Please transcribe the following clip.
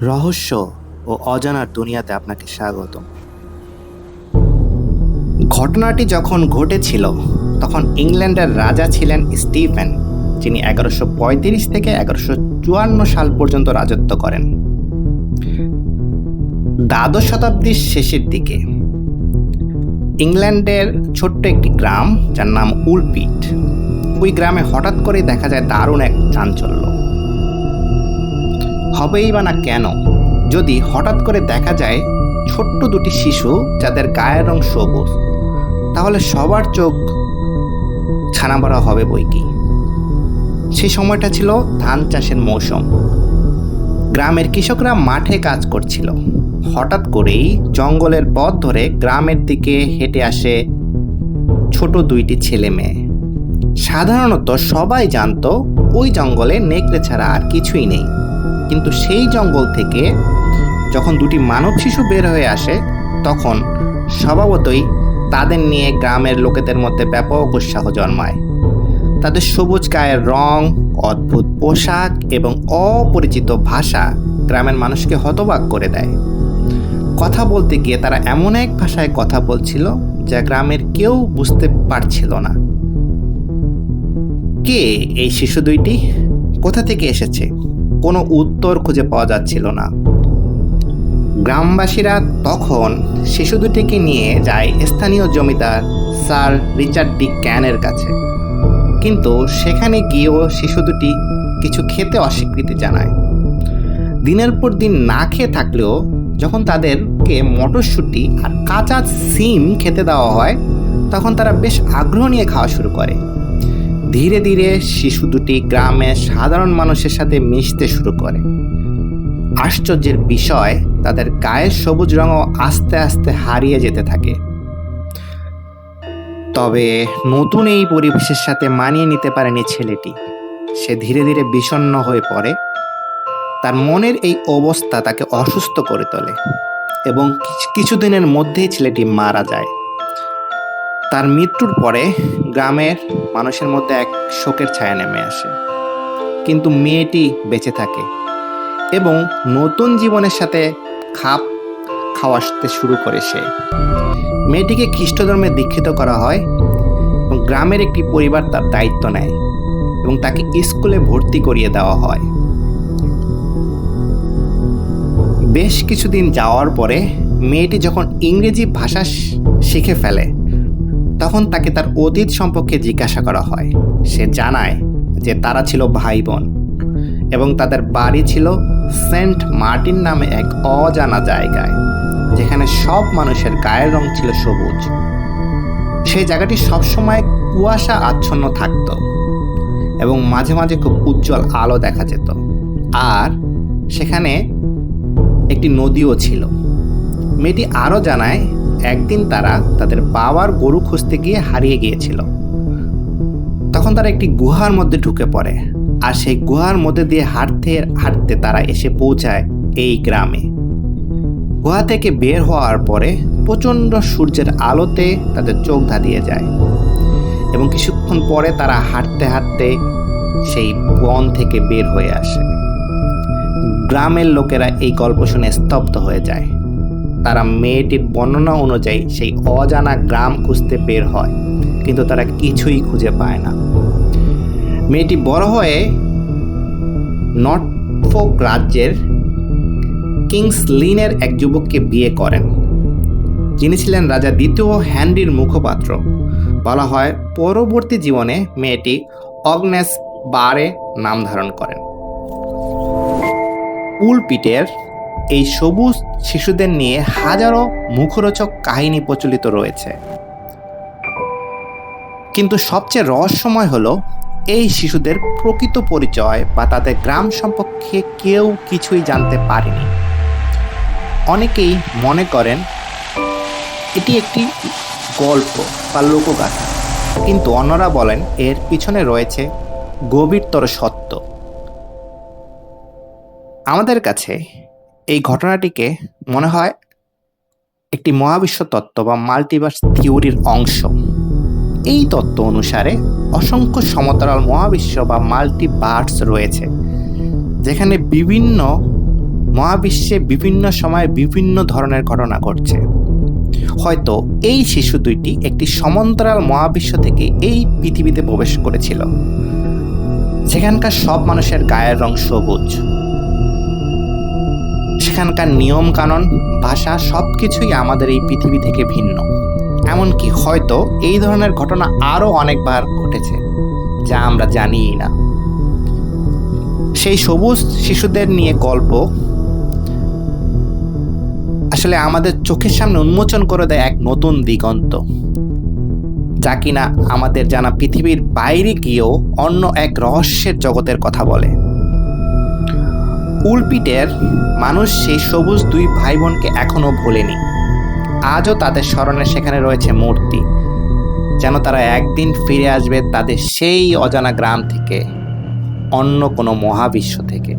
রহস্য ও অজানার দুনিয়াতে আপনাকে স্বাগতম। ঘটনাটি যখন ঘটেছিল তখন ইংল্যান্ডের রাজা ছিলেন স্টিফেন, যিনি 1135 থেকে 1154 সাল পর্যন্ত রাজত্ব করেন। দ্বাদশ শতাব্দীর শেষের দিকে ইংল্যান্ডের ছোট্ট একটি গ্রাম যার নাম উলপিট, ওই গ্রামে হঠাৎ করে দেখা যায় দারুণ এক চাঞ্চল্য। হবেই বা না কেন, যদি হঠাৎ করে দেখা যায় ছোট্ট দুটি শিশু যাদের গায়ের রং সবুজ, তাহলে সবার চোখ ছানা বড়া হবে বই কি। সেই সময়টা ছিল ধান চাষের মৌসুম। গ্রামের কৃষকরা মাঠে কাজ করছিল। হঠাৎ করেই জঙ্গলের পথ ধরে গ্রামের দিকে হেঁটে আসে ছোট দুইটি ছেলে মেয়ে। সাধারণত সবাই জানতো ওই জঙ্গলে নেকড়ে ছাড়া আর কিছুই নেই, কিন্তু সেই জঙ্গল থেকে যখন দুটি মানব শিশু বের হয়ে আসে, তখন স্বভাবতই তাদের নিয়ে গ্রামের লোকেদের মধ্যে ব্যাপক উৎসাহ জন্মায়। তাদের সবুজ গায়ের রং, অদ্ভুত পোশাক এবং অপরিচিত ভাষা গ্রামের মানুষকে হতবাক করে দেয়। কথা বলতে গিয়ে তারা এমন এক ভাষায় কথা বলছিল যা গ্রামের কেউ বুঝতে পারছিল না। কে এই শিশু দুইটি? কোথা থেকে এসেছে? কোনো উত্তর খুঁজে পাওয়া যাচ্ছিল না। গ্রামবাসীরা তখন শিশু দুটিকে নিয়ে যায় স্থানীয় জমিদার স্যার রিচার্ড ডি ক্যানের কাছে, কিন্তু সেখানে গিয়েও শিশু দুটি কিছু খেতে অস্বীকৃতি জানায়। দিনের পর দিন না খেয়ে থাকলেও যখন তাদেরকে মটরশুঁটি আর কাঁচা সিম খেতে দেওয়া হয়, তখন তারা বেশ আগ্রহ নিয়ে খাওয়া শুরু করে। ধীরে ধীরে শিশু দুটি গ্রামের সাধারণ মানুষের সাথে মিশতে শুরু করে। আশ্চর্যের বিষয়, তাদের গায়ের সবুজ রঙও আস্তে আস্তে হারিয়ে যেতে থাকে। তবে নতুন এই পরিবেশের সাথে মানিয়ে নিতে পারেনি ছেলেটি। সে ধীরে ধীরে বিষণ্ণ হয়ে পড়ে। তার মনের এই অবস্থা তাকে অসুস্থ করে তোলে এবং কিছুদিনের মধ্যেই ছেলেটি মারা যায়। তার মৃত্যুর পরে গ্রামের মানুষের মধ্যে এক শোকের ছায়া নেমে আসে, কিন্তু মেয়েটি বেঁচে থাকে এবং নতুন জীবনের সাথে খাপ খাওয়াতে শুরু করে। সে মেয়েটিকে খ্রিস্ট ধর্মে দীক্ষিত করা হয় এবং গ্রামের একটি পরিবার তার দায়িত্ব নেয় এবং তাকে স্কুলে ভর্তি করিয়ে দেওয়া হয়। বেশ কিছুদিন যাওয়ার পরে মেয়েটি যখন ইংরেজি ভাষা শিখে ফেলে, তখন তাকে তার অতীত সম্পর্কে জিজ্ঞাসা করা হয়। সে জানায় যে তারা ছিল ভাই বোন এবং তাদের বাড়ি ছিল সেন্ট মার্টিন নামে এক অজানা জায়গায়, যেখানে সব মানুষের গায়ের রং ছিল সবুজ। সেই জায়গাটি সবসময় কুয়াশা আচ্ছন্ন থাকত এবং মাঝে মাঝে খুব উজ্জ্বল আলো দেখা যেত, আর সেখানে একটি নদীও ছিল। মেয়েটি আরও জানায় একদিন তারা তাদের বাবার গরু খুঁজতে গিয়ে হারিয়ে গিয়েছিল। তখন তারা একটি গুহার মধ্যে ঢুকে পড়ে, আর সেই গুহার মধ্যে দিয়ে হাঁটতে হাঁটতে তারা এসে পৌঁছায় এই গ্রামে। গুহা থেকে বের হওয়ার পরে প্রচণ্ড সূর্যের আলোতে তাদের চোখ ধাঁধিয়ে যায় এবং কিছুক্ষণ পরে তারা হাঁটতে হাঁটতে সেই বন থেকে বের হয়ে আসে। গ্রামের লোকেরা এই গল্প শুনে স্তব্ধ হয়ে যায়। তারা মেয়েটির বর্ণনা অনুযায়ী সেই অজানা গ্রাম খুঁজতে বের হয়, কিন্তু তারা কিছুই খুঁজে পায় না। মেয়েটি বড় হয়ে নর্ফোক রাজ্যের কিংস লিনের এক যুবককে বিয়ে করেন, যিনি ছিলেন রাজা দ্বিতীয় হেনরির মুখপাত্র। বলা হয় পরবর্তী জীবনে মেয়েটি অগনেস বারে নাম ধারণ করেন। উলপিটের এই সবুজ শিশুদের নিয়ে হাজারো মুখরোচক কাহিনী প্রচলিত রয়েছে, কিন্তু সবচেয়ে রহস্যময় হলো এই শিশুদের প্রকৃত পরিচয় বা তাদের গ্রাম সম্পর্কে কেউ কিছুই জানতে পারেনি। অনেকেই মনে করেন এটি একটি গল্প বা লোকগাথা, কিন্তু অন্যরা বলেন এর পিছনে রয়েছে গভীরতর সত্য। আমাদের কাছে এই ঘটনাটিকে মনে হয় একটি মহাবিশ্ব তত্ত্ব বা মাল্টিভার্স থিওরির অংশ। এই তত্ত্ব অনুসারে অসংখ্য সমতল মহাবিশ্ব বা মাল্টিভার্স রয়েছে, যেখানে বিভিন্ন মহাবিশ্বে বিভিন্ন সময় বিভিন্ন ধরনের ঘটনা ঘটছে। হয়তো এই শিশু দুইটি একটি সমান্তরাল মহাবিশ্ব থেকে এই পৃথিবীতে প্রবেশ করেছিল, যেখানকার সব মানুষের গায়ের রং সবুজ, সেখানকার নিয়ম কানুন, ভাষা সবকিছুই আমাদের এই পৃথিবী থেকে ভিন্ন। এমনকি হয়তো এই ধরনের ঘটনা আরো অনেকবার ঘটেছে যা আমরা জানিই না। সেই সবুজ শিশুদের নিয়ে গল্প আসলে আমাদের চোখের সামনে উন্মোচন করে দেয় এক নতুন দিগন্ত, যা কিনা আমাদের জানা পৃথিবীর বাইরে গিয়েও অন্য এক রহস্যের জগতের কথা বলে। উলপিটের মানুষ সেই সবুজ দুই ভাই বোনকে এখনো ভোলেনি। আজও তাদের স্মরণে সেখানে রয়েছে মূর্তি, যেন তারা একদিন ফিরে আসবে তাদের সেই অজানা গ্রাম থেকে, অন্য কোনো মহাবিশ্ব থেকে।